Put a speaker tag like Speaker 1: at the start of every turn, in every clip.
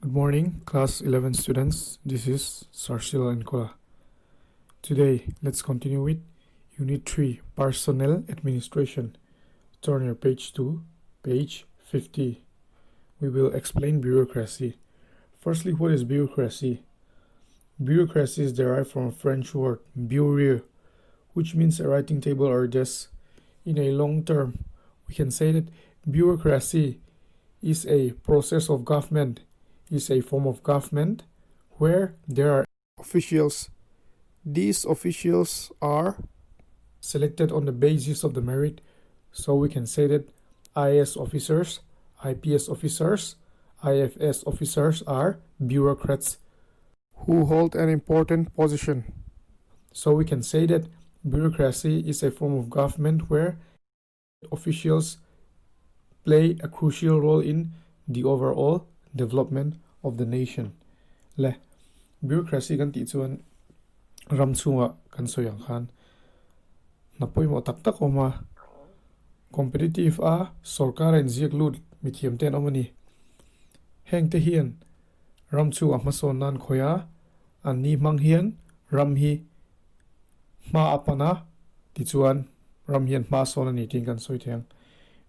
Speaker 1: Good morning, class 11 students. This is Sarsil and Kola. Today, let's continue with Unit 3, Personnel Administration. Turn your page to page 50. We will explain bureaucracy. Firstly, what is bureaucracy? Bureaucracy is derived from a French word, bureau, which means a writing table or desk. In a long term, we can say that bureaucracy is a process of government, is a form of government where there are officials. These officials are selected on the basis of the merit, so we can say that IAS officers, IPS officers, IFS officers are bureaucrats who hold an important position. So we can say that bureaucracy is a form of government where officials play a crucial role in the overall development of the nation. Le bureaucracy kan ti chuan ramchunga kan soyang khan napoi mo tak tak oma competitive a sarkar en ziak lut mithiam ten omani heng te hian ramchu a mason nan khoya ani mang hian ram hi ma apana ti chuan ram hian ma son ani ting kan soi theng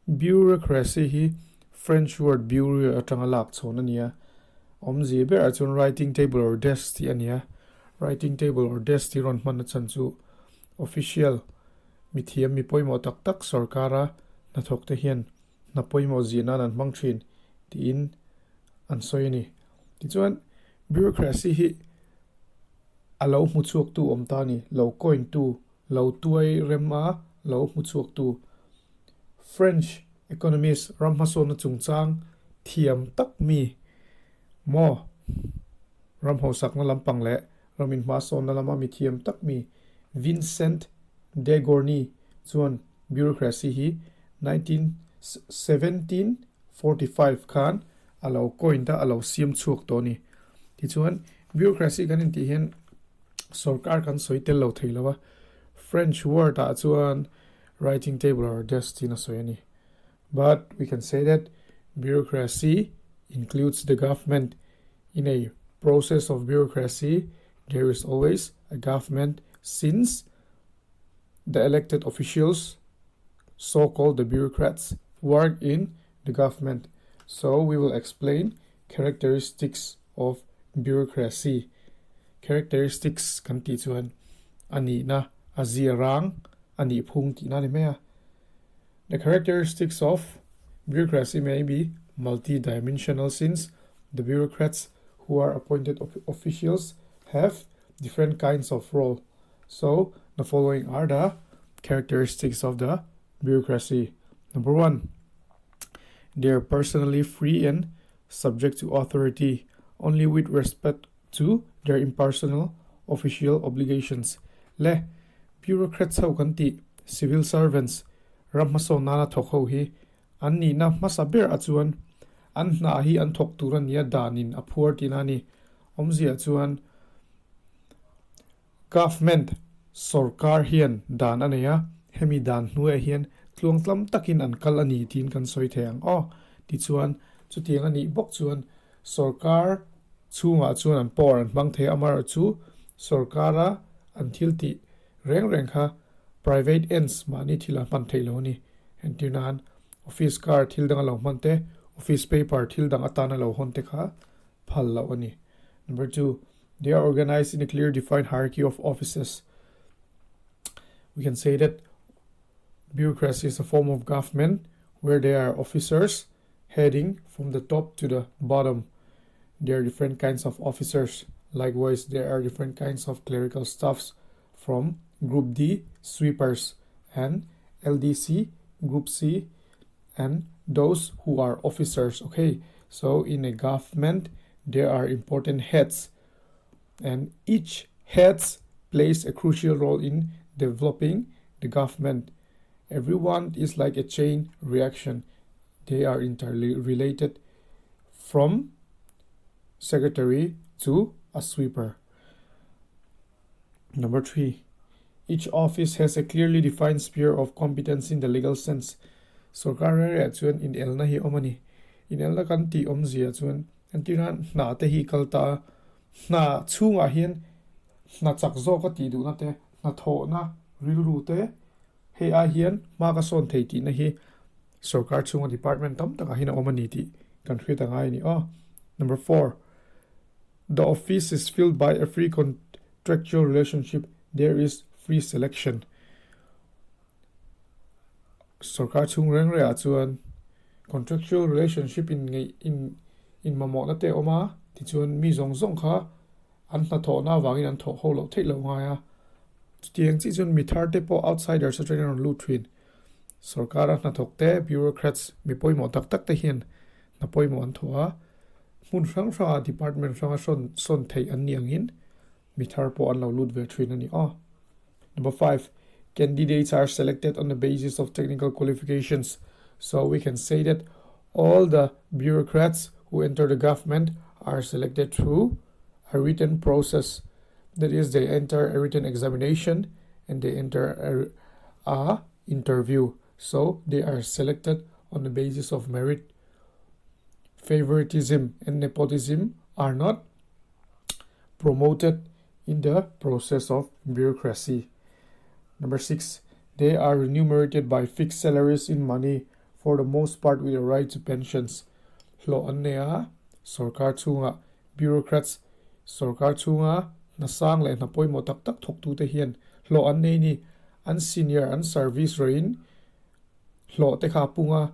Speaker 1: bureaucracy hi French word bureau atanga lak chon ania omji ber achun writing table or desk ti ania writing table or desk ti ron man chan chu official mithiam mi poimo tak tak sarkara na thok te hian na poimo zina nan mangthin ti in an soini ti chuan bureaucracy hi alo muchuak tu omtani lo coin tu lo tuai rema lo muchuak tu French economist Ramhason chungchang thiam tak mi mo ramho sakna lampang le ramin mason na lama mi thiam tak mi Vincent de Gournay chuan bureaucracy hi 1745 khan alo coin ta alo siam chuak to ni ti chuan bureaucracy kan in ti hian sarkar kan soitel lo theilawa French word a chuan writing table or desk ti na soyani. But we can say that bureaucracy includes the government. In a process of bureaucracy, there is always a government since the elected officials, so-called the bureaucrats, work in the government. So we will explain characteristics of bureaucracy. Characteristics kan ti chuan ani na azirang ani phung ti na ni mea. The characteristics of bureaucracy may be multi-dimensional since the bureaucrats who are appointed officials have different kinds of role. So the following are the characteristics of the bureaucracy. Number 1, they are personally free and subject to authority only with respect to their impersonal official obligations. Le bureaucrats ho kan ti civil servants Ramhason nana thokho hi anni na masaber achuan an na hi an thok turan ya danin aphur tinani omzi achuan government sarkar hian dan anaya hemi dan hnu a hian tlungtlam takin an kal ani tin kan soi theng ti chuan chu tiang ani bok chuan sarkar chunga chuan an por an bang the amar chu sarkara an thil ti reng kha private ends mani thila man thailo ni entinan office car thil dang lo mante office paper thil dang atana lo honte kha phal lo ani. Number 2, they are organized in a clear defined hierarchy of offices. We can say that bureaucracy is a form of government where there are officers heading from the top to the bottom. There are different kinds of officers. Likewise, there are different kinds of clerical staffs from Group D, sweepers, and LDC, Group C, and those who are officers. Okay, so in a government, there are important heads, and each heads plays a crucial role in developing the government. Everyone is like a chain reaction. They are entirely related from secretary to a sweeper. Number 3, each office has a clearly defined sphere of competence in the legal sense. Sarkar re chuan in elna hi omani in elna kan ti omzia chuan antina na te hi kalta na chunga hian na chak zo ka ti du na te na tho na ril ru te he a hian ma ka son thei ti na hi sarkar chunga department tam taka hina omani ti kan hri ta ngai ni number 4 the office is filled by a free contractual relationship there is free selection sarkar chung reng re a chuan contractual relationship in mamo na te oma ti chuan mi zong zong kha an na tho na wangin an tho ho lo thei lo nga ya tiang chi chun mi thar te po outsiders a train on lu thrin sarkar na thok te bureaucrats mi poimo tak tak te hian na poimo an thoa mun rang ra department rang son thei an niang in mi thar po an lo lut ve thrin ani number 5 candidates are selected on the basis of technical qualifications so we can say that all the bureaucrats who enter the government are selected through a written process. That is, they enter a written examination and they enter a interview. So they are selected on the basis of merit. Favoritism and nepotism are not promoted in the process of bureaucracy. Number 6, they are remunerated by fixed salaries in money, for the most part with a right to pensions. Lo annea sarkar chunga bureaucrats sarkar chunga na sang le na poimo tak tak thok tu te hian lo an nei ni an senior an service rain lo te kha punga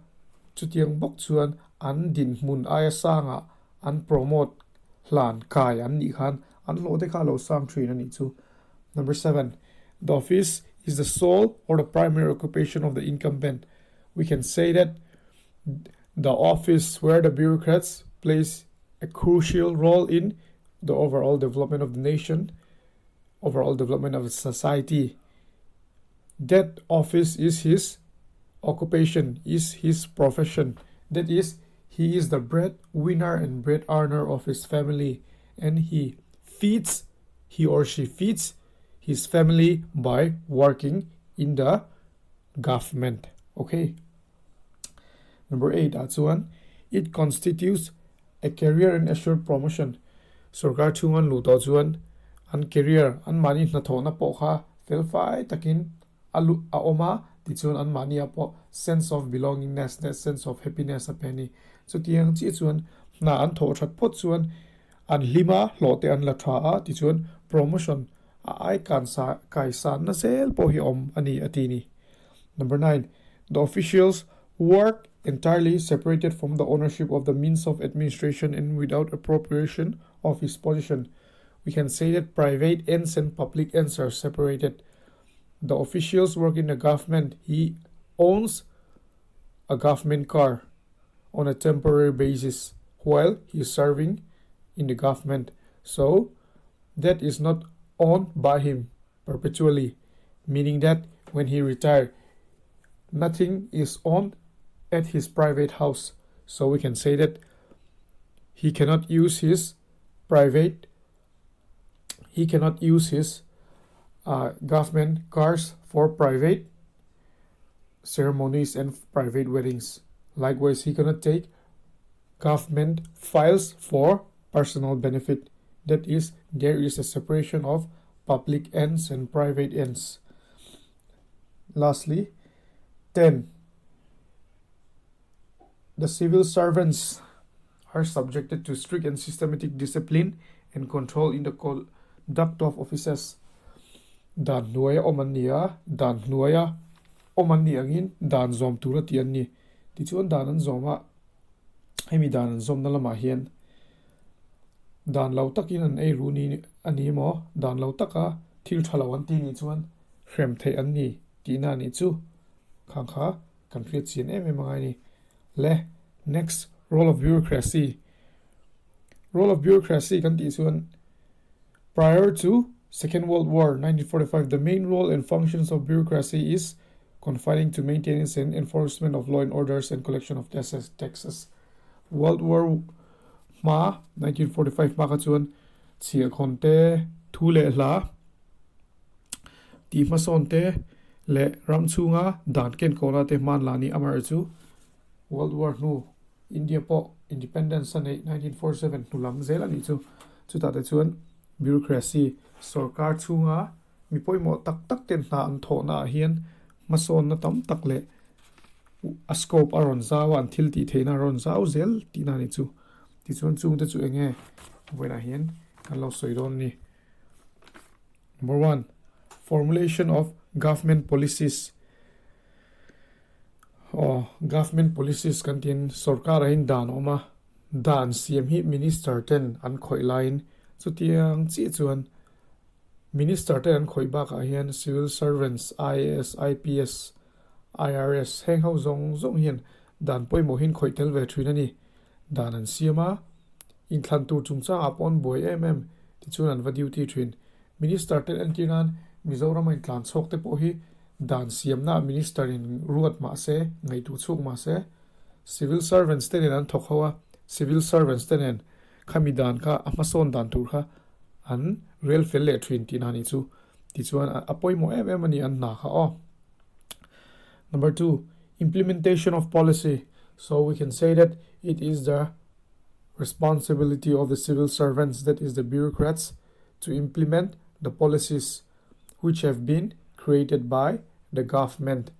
Speaker 1: chutiang bok chuan an din mun aya sanga an promote hlan kai an ni khan an lo te kha lo sang thin ani chu number 7 the office is the sole or the primary occupation of the incumbent. We can say that the office where the bureaucrats plays a crucial role in the overall development of the nation, overall development of society. That office is his occupation, is his profession. That is, he is the breadwinner and bread earner of his family, and he or she feeds his family by working in the government. Okay. Number 8, Atsuan, it constitutes a career and assured promotion. Sarkar chungan lu to chuan an career an mani na thona po kha felfai takin alu a oma ti chuan an mani a po sense of belongingness, that sense of happiness a penny. So tiang chi chuan na an tho that pot chuan an lima lote an la tha a ti chuan promotion ai kan sa kai san na sel po hi om ani atini. Number 9, the officials work entirely separated from the ownership of the means of administration and without appropriation of his position. We can say that private ends and public ends are separated. The officials work in the government. He owns a government car on a temporary basis while he is serving in the government. So that is not owned by him perpetually, meaning that when he retired, nothing is owned at his private house. So we can say that he cannot use his government cars for private ceremonies and private weddings. Likewise, he cannot take government files for personal benefit. That is, there is a separation of public ends and private ends. Lastly, 10. The civil servants are subjected to strict and systematic discipline and control in the conduct of offices. Dan nuaya omania, dan nuaya omani angin, dan zom tura tian ni. Ti chuan dan an zoma, hemi dan an zom na lama hian. Dan lau takin an ei ru ni ani mo, dan lau taka thil thalawan ti ni chuan hrem thei an ni, ti na ni chu. Khang kha, kan riat chien mangai ni. Next, role of bureaucracy. Role of bureaucracy kan ti chuan prior to Second World War 1945, the main role and functions of bureaucracy is confining to maintenance and enforcement of law and orders and collection of taxes. World War ma 1945 ma ka chuan chia khonte thu le la ti ma son te le ram chunga dan ken kona te man lani amar chu World War nu India po independence an 1947 nulam zel ani chu ta te chuan bureaucracy sarkar chunga mi poimo tak tak ten na an tho na hian mason na tam tak le a scope aron zaw an thil ti theina ron zaw zel ti na ni chu ti chuan chung te chu enge wena hian kan lo soiron ni. Number 1, formulation of government policies. Government policies kantin sarkar hin dan oma dan CM hi minister ten an khoi line chu tiang chi chuan minister ten an khoi ba ka hian civil servants IAS IPS IRS heng ho zong hian dan poimo hin khoi tel ve thrin ani dan an siama in thlan tu chungcha apon boy ti chuan an va duty thrin minister ten an tinan Mizoram in tlan chok te po hi dan siam na minister in ruat ma se ngai tu chuk ma se civil servants ten an thok hawa civil servants ten khami dan ka amason dan tur kha an real fel le thrin ti na ni chu ti chuan apoi mo ani an na kha o. Number 2, implementation of policy. So we can say that it is the responsibility of the civil servants, that is the bureaucrats, to implement the policies which have been created by the government.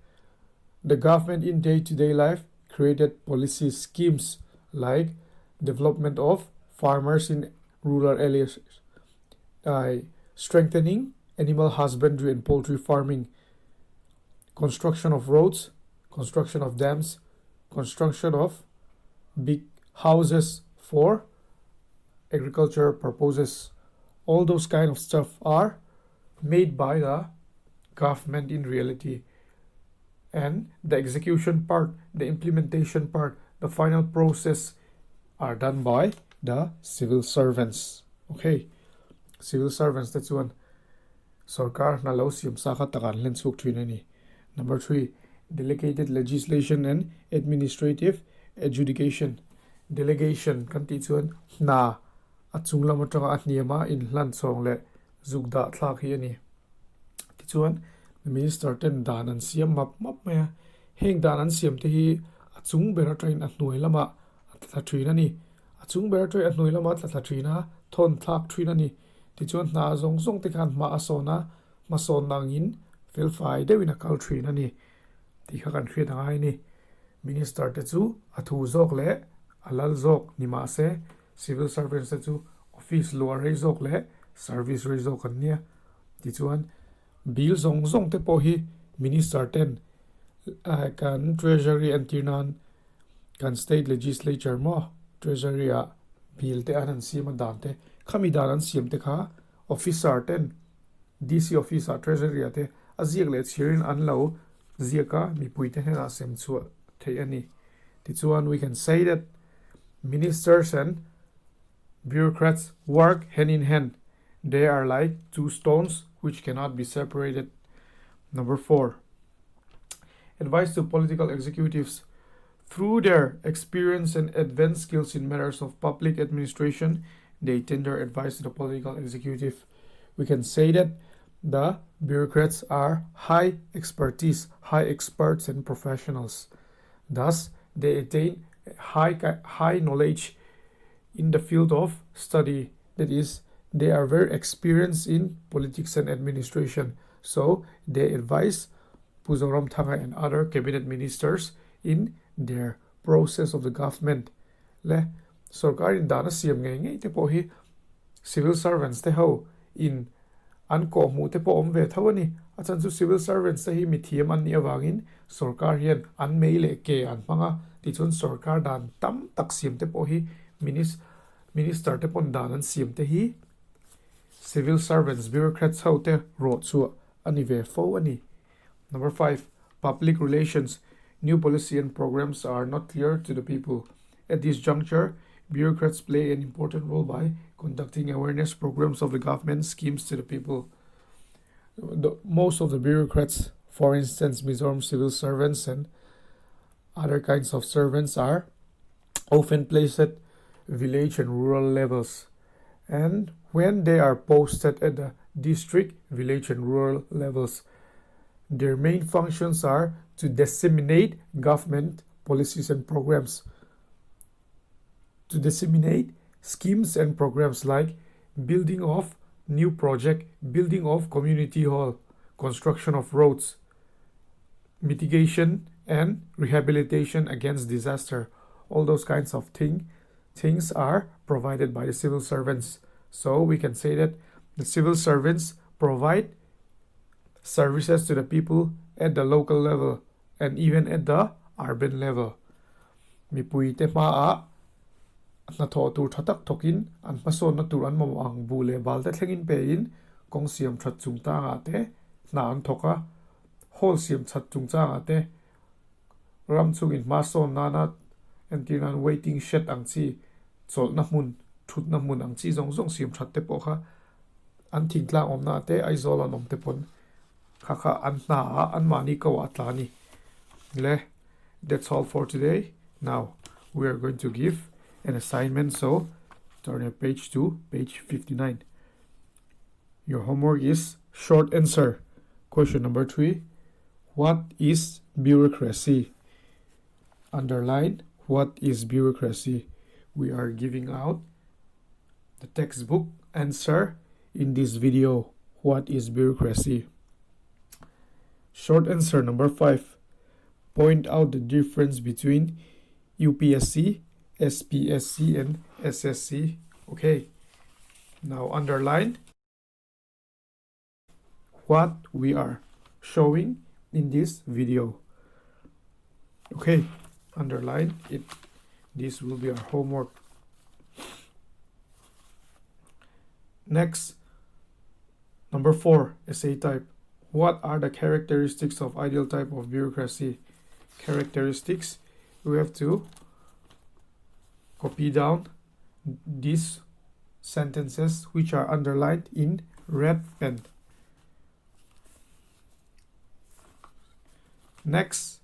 Speaker 1: The government in day-to-day life created policy schemes like development of farmers in rural areas, strengthening animal husbandry and poultry farming, construction of roads, construction of dams, construction of big houses for agriculture purposes. All those kind of stuff are made by the government in reality, and the execution part, the implementation part, the final process are done by the civil servants. Okay, civil servants, that's one sarkar na lo siam sa kha takan len suk thrin ani. Number 3, delegated legislation and administrative adjudication. Delegation kan ti chuan na achung lam atanga atniama in hlan chong le zugda thlak hi ani ti chuan minister ten dan an siam map me heng dan an siam te hi achung bera train a hnoi lama atla thrin ani achung bera train a hnoi lama atla thrina thon thlak thrin ani ti chuan na zong te kan ma asona ma son nangin fel fai dewina kal thrin ani ti kha kan thrin angai ni minister te chu athu zok le alal zok ni ma se civil servants te chu office lower rei zok le service rei zok kan nia ti chuan bill zong te po hi minister ten kan treasury and tinan kan state legislature mo treasury a bill te an siam dan te khami dan an siam te kha officer ten DC officer treasury ate aziak le chirin an lo ziaka mi puite hena sem chu thei ani ti chuan we can say that ministers and bureaucrats work hand in hand. They are like two stones which cannot be separated. Number 4, advice to political executives. Through their experience and advanced skills in matters of public administration, they tender advice to the political executive. We can say that the bureaucrats are high experts and professionals. Thus, they attain high knowledge in the field of study. That is, they are very experienced in politics and administration. So they advise Puzoram Thanga and other cabinet ministers in their process of the government. Le sarkar in dana siam ngai te po hi civil servants te ho in an ko mu te po om ve thawani achan chu civil servants te hi mi thiam an ni awangin sarkar hian an meile ke an manga ti chun sarkar dan tam tak siam te po hi minister te pon dan an siam te hi civil servants bureaucrats how te ro chu ani ve fo ani. Number 5, public relations. New policy and programs are not clear to the people. At this juncture, bureaucrats play an important role by conducting awareness programs of the government schemes to the people. Most of the bureaucrats, for instance Mizoram civil servants and other kinds of servants, are often placed at village and rural levels, and when they are posted at the district, village and rural levels, their main functions are to disseminate government policies and programs. to disseminate schemes and programs like building of new project, building of community hall, construction of roads, mitigation and rehabilitation against disaster. All those kinds of things are provided by the civil servants. So we can say that the civil servants provide services to the people at the local level and even at the urban level. Mipui te maa na tho tur thatak thokin an pason na tur an mam ang bule bal ta thlengin pe in kong siam that chung ta nga te na an thoka hol siam that chung cha nga te ram chung in ma son na na and kinan waiting shed ang chi chol na mun thut na mun ang chi zong zong siam that te po kha an thingtlang om na te ai zol an om te pon kha an na an mani ko atlani le. That's all for today. Now we are going to give an assignment, so turn your page to page 59. Your homework is short answer. Question number 3. What is bureaucracy? Underline what is bureaucracy. We are giving out the textbook answer in this video. What is bureaucracy? Short answer number 5. Point out the difference between UPSC, SPSC and SSC. Okay, now underline what we are showing in this video. Okay, underline it. This will be our homework. Next, number 4, essay type. What are the characteristics of ideal type of bureaucracy? Characteristics, we have to copy down these sentences which are underlined in red pen. Next,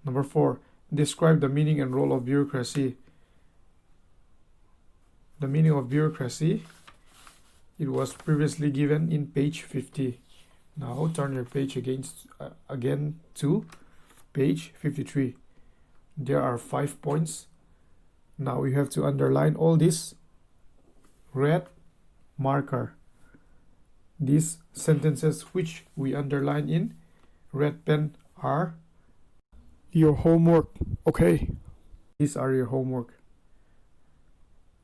Speaker 1: number 4, describe the meaning and role of bureaucracy. The meaning of bureaucracy, it was previously given in page 50. Now turn your page again to page 53. There are 5 points. Now you have to underline all this red marker. These sentences which we underline in red pen are your homework. Okay, these are your homework.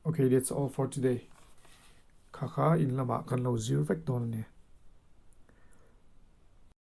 Speaker 1: Okay, that's all for today. Kaka in lama kan lo zir vek don ne.